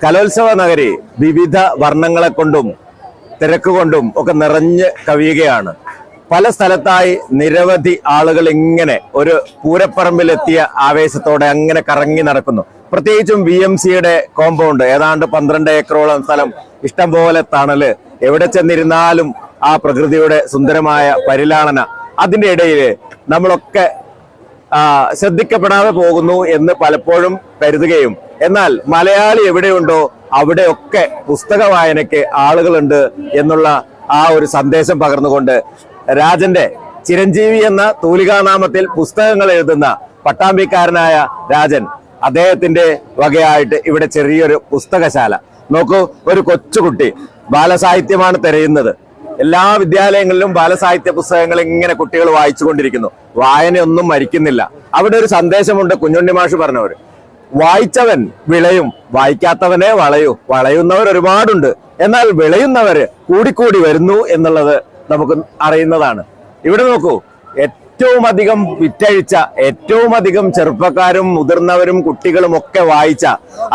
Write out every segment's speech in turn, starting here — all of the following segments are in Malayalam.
കലോത്സവ നഗരി വിവിധ വർണ്ണങ്ങളെ കൊണ്ടും തിരക്ക് കൊണ്ടും ഒക്കെ നിറഞ്ഞ് കവിയുകയാണ്. പല സ്ഥലത്തായി നിരവധി ആളുകൾ ഇങ്ങനെ ഒരു പൂരപ്പറമ്പിലെത്തിയ ആവേശത്തോടെ അങ്ങനെ കറങ്ങി നടക്കുന്നു. പ്രത്യേകിച്ചും VMCയുടെ കോമ്പൗണ്ട്, ഏതാണ്ട് 12 ഏക്കറോളം സ്ഥലം, ഇഷ്ടം പോലെ തണല്, എവിടെ ചെന്നിരുന്നാലും ആ പ്രകൃതിയുടെ സുന്ദരമായ പരിലാളന. അതിന്റെ ഇടയിൽ നമ്മളൊക്കെ ശ്രദ്ധിക്കപ്പെടാതെ പോകുന്നു എന്ന് പലപ്പോഴും കരുതുകയും, എന്നാൽ മലയാളി എവിടെയുണ്ടോ അവിടെയൊക്കെ പുസ്തക വായനയ്ക്ക് ആളുകളുണ്ട് എന്നുള്ള ആ ഒരു സന്ദേശം പകർന്നുകൊണ്ട് രാജന്റെ ചിരഞ്ജീവി എന്ന തൂലികാനാമത്തിൽ പുസ്തകങ്ങൾ എഴുതുന്ന പട്ടാമ്പിക്കാരനായ രാജൻ, അദ്ദേഹത്തിന്റെ വകയായിട്ട് ഇവിടെ ചെറിയൊരു പുസ്തകശാല. നോക്കൂ, ഒരു കൊച്ചുകുട്ടി ബാലസാഹിത്യമാണ് തിരയുന്നത്. എല്ലാ വിദ്യാലയങ്ങളിലും ബാലസാഹിത്യ പുസ്തകങ്ങൾ ഇങ്ങനെ കുട്ടികൾ വായിച്ചുകൊണ്ടിരിക്കുന്നു. വായനയൊന്നും മരിക്കുന്നില്ല. അവിടെ ഒരു സന്ദേശമുണ്ട്. കുഞ്ഞുണ്ണി മാഷ് പറഞ്ഞവര്, വായിച്ചവൻ വിളയും, വായിക്കാത്തവനെ വളയൂ. വളയുന്നവർ ഒരുപാടുണ്ട്, എന്നാൽ വിളയുന്നവര് കൂടിക്കൂടി വരുന്നു എന്നുള്ളത് നമുക്ക് അറിയുന്നതാണ്. ഇവിടെ നോക്കൂ, ഏറ്റവും അധികം വിറ്റഴിച്ച, ഏറ്റവും അധികം ചെറുപ്പക്കാരും മുതിർന്നവരും കുട്ടികളും ഒക്കെ വായിച്ച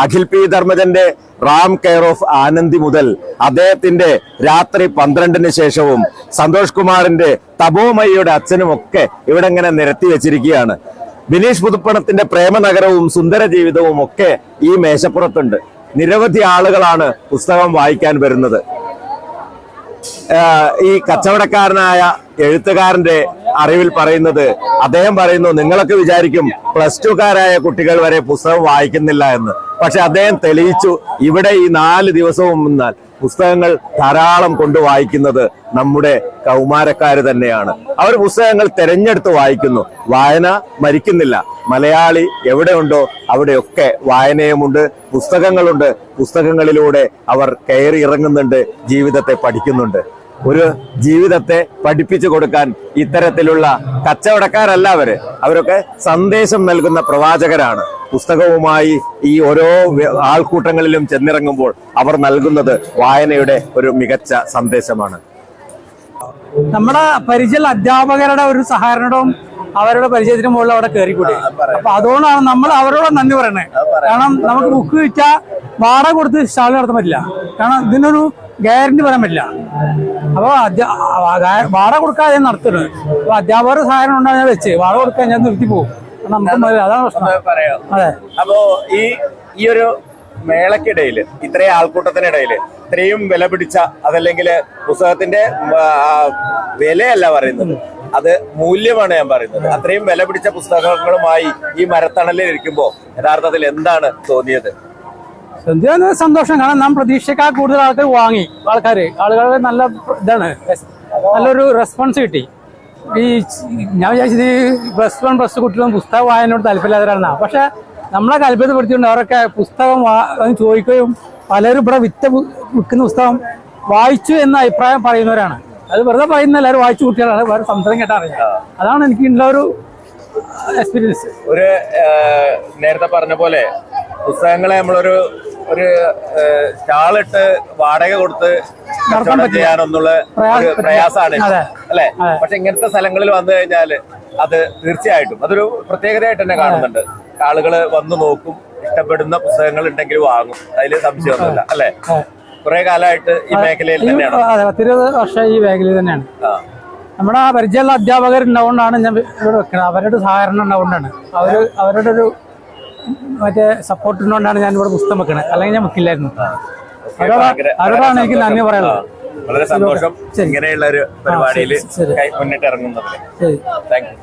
അഖിൽ പി ധർമ്മജന്റെ റാം കെയർ ഓഫ് ആനന്ദി മുതൽ അദ്ദേഹത്തിന്റെ രാത്രി 12-ന് ശേഷവും സന്തോഷ് കുമാറിന്റെ തപോമയ്യയുടെ അച്ഛനും ഒക്കെ ഇവിടെ ഇങ്ങനെ നിരത്തി വെച്ചിരിക്കുകയാണ്. ബിനീഷ് പുതുപ്പണത്തിന്റെ പ്രേമനഗരവും സുന്ദര ജീവിതവും ഒക്കെ ഈ മേശപ്പുറത്തുണ്ട്. നിരവധി ആളുകളാണ് പുസ്തകം വായിക്കാൻ വരുന്നത്. ഈ കച്ചവടക്കാരനായ എഴുത്തുകാരന്റെ അറിവിൽ പറയുന്നത്, അദ്ദേഹം പറയുന്നു, നിങ്ങളൊക്കെ വിചാരിക്കും +2കാരായ കുട്ടികൾ വരെ പുസ്തകം വായിക്കുന്നില്ല എന്ന്. പക്ഷെ അദ്ദേഹം തെളിയിച്ചു, ഇവിടെ ഈ 4 ദിവസവും നിന്നാൽ പുസ്തകങ്ങൾ ധാരാളം കൊണ്ട് വായിക്കുന്നത് നമ്മുടെ കൗമാരക്കാര് തന്നെയാണ്. അവർ പുസ്തകങ്ങൾ തെരഞ്ഞെടുത്ത് വായിക്കുന്നു. വായന മരിക്കുന്നില്ല. മലയാളി എവിടെയുണ്ടോ അവിടെയൊക്കെ വായനയുമുണ്ട്, പുസ്തകങ്ങളുണ്ട്. പുസ്തകങ്ങളിലൂടെ അവർ കയറി ഇറങ്ങുന്നുണ്ട്, ജീവിതത്തെ പഠിക്കുന്നുണ്ട്. ഒരു ജീവിതത്തെ പഠിപ്പിച്ചു കൊടുക്കാൻ ഇത്തരത്തിലുള്ള കച്ചവടക്കാരല്ല അവരൊക്കെ സന്ദേശം നൽകുന്ന പ്രവാചകരാണ്. പുസ്തകവുമായി ഈ ഓരോ ആൾക്കൂട്ടങ്ങളിലും ചെന്നിറങ്ങുമ്പോൾ അവർ നൽകുന്നത് വായനയുടെ ഒരു മികച്ച സന്ദേശമാണ്. നമ്മുടെ പരിചയ അധ്യാപകരുടെ ഒരു സഹകരണവും അവരുടെ പരിചയത്തിന് മുകളിൽ അവിടെ കയറിക്കൂടി. അപ്പൊ അതുകൊണ്ടാണ് നമ്മൾ അവരോട് നന്ദി പറയണേ. കാരണം നമുക്ക് ബുക്ക് വിറ്റാൽ വാടക കൊടുത്ത് സ്റ്റാൾ നടത്താൻ പറ്റില്ല. കാരണം ഇതിനൊരു ഗ്യാരണ്ടി പറയാൻ പറ്റില്ല. അപ്പൊ വാടക കൊടുക്കാതെ നടത്തുന്നത്. അപ്പൊ അധ്യാപകരുടെ സഹായം ഉണ്ടാകും. ഞാൻ വെച്ച് വാടക കൊടുക്കാൻ ഞാൻ നിർത്തി പോകും. നമുക്ക് അതാണ് പ്രശ്നം. അതെ. അപ്പോ ഈ ഒരു മേളക്കിടയില്, ഇത്രയും ആൾക്കൂട്ടത്തിനിടയില് ഇത്രയും വില പിടിച്ച, അതല്ലെങ്കിൽ പുസ്തകത്തിന്റെ വിലയല്ല പറയുന്നത്, അത് മൂല്യമാണ് ഞാൻ പറയുന്നത്. അത്രയും വില പിടിച്ച പുസ്തകങ്ങളുമായി ഈ മരത്തണലിൽ ഇരിക്കുമ്പോ യഥാർത്ഥത്തിൽ എന്താണ് തോന്നിയത്? സന്തോഷം. കാരണം നാം പ്രതീക്ഷക്കാൾ കൂടുതൽ ആളുകൾ നല്ല ഇതാണ്, നല്ലൊരു റെസ്പോൺസ് കിട്ടി. ഈ ഞാൻ വിചാരിച്ചത് +1 +2 കുട്ടികളും പുസ്തകം വായനയോട് താല്പര്യമില്ലാത്തവരാണ്. പക്ഷെ നമ്മളെ താല്പര്യപ്പെടുത്തിക്കൊണ്ട് അവരൊക്കെ പുസ്തകം ചോദിക്കുകയും പലരും ഇവിടെ വിൽക്കുന്ന പുസ്തകം വായിച്ചു എന്ന അഭിപ്രായം പറയുന്നവരാണ്. അത് വെറുതെ പറയുന്ന എല്ലാവരും വായിച്ചു കുട്ടികളാണ്, വേറെ സംസാരം കേട്ടാ അറിയാം. അതാണ് എനിക്കുള്ള ഒരു എക്സ്പീരിയൻസ്. ഒരു നേരത്തെ പറഞ്ഞ പോലെ പുസ്തകങ്ങളെ നമ്മളൊരു സ്റ്റാളിട്ട് വാടക കൊടുത്ത് ചെയ്യാനൊന്നുള്ള പ്രയാസമാണ് അല്ലെ. പക്ഷെ ഇങ്ങനത്തെ സ്ഥലങ്ങളിൽ വന്നു കഴിഞ്ഞാൽ അത് തീർച്ചയായിട്ടും അതൊരു പ്രത്യേകതയായിട്ട് തന്നെ കാണുന്നുണ്ട്. ആളുകൾ വന്നു നോക്കും, ഇഷ്ടപ്പെടുന്ന പുസ്തകങ്ങൾ ഉണ്ടെങ്കിൽ വാങ്ങും, അതിൽ സംശയമൊന്നുമില്ല അല്ലെ. കുറെ കാലമായിട്ട് ഈ മേഖലയിൽ തന്നെയാണ്. 20 വർഷം ഈ മേഖലയിൽ തന്നെയാണ്. നമ്മുടെ ആ പരിചയമുള്ള അധ്യാപകർ ഉണ്ടാവുകൊണ്ടാണ് ഞാൻ ഇവിടെ വെക്കുന്നത്. അവരുടെ സഹകരണം ഉണ്ടാവുകൊണ്ടാണ്, അവരുടെ ഒരു മറ്റേ സപ്പോർട്ട് ഉള്ളതുകൊണ്ടാണ് ഞാൻ ഇവിടെ പുസ്തകം വെക്കണത്. അല്ലെങ്കിൽ ഞാൻ വെക്കില്ലായിരുന്നു. അവരോടാണ് എനിക്ക് നന്ദി പറയാനുള്ളത്. വളരെ സന്തോഷം ഇങ്ങനെയുള്ള ഒരു പരിപാടിയിൽ മുന്നിട്ട് ഇറങ്ങുന്നതിൽ. Thank you.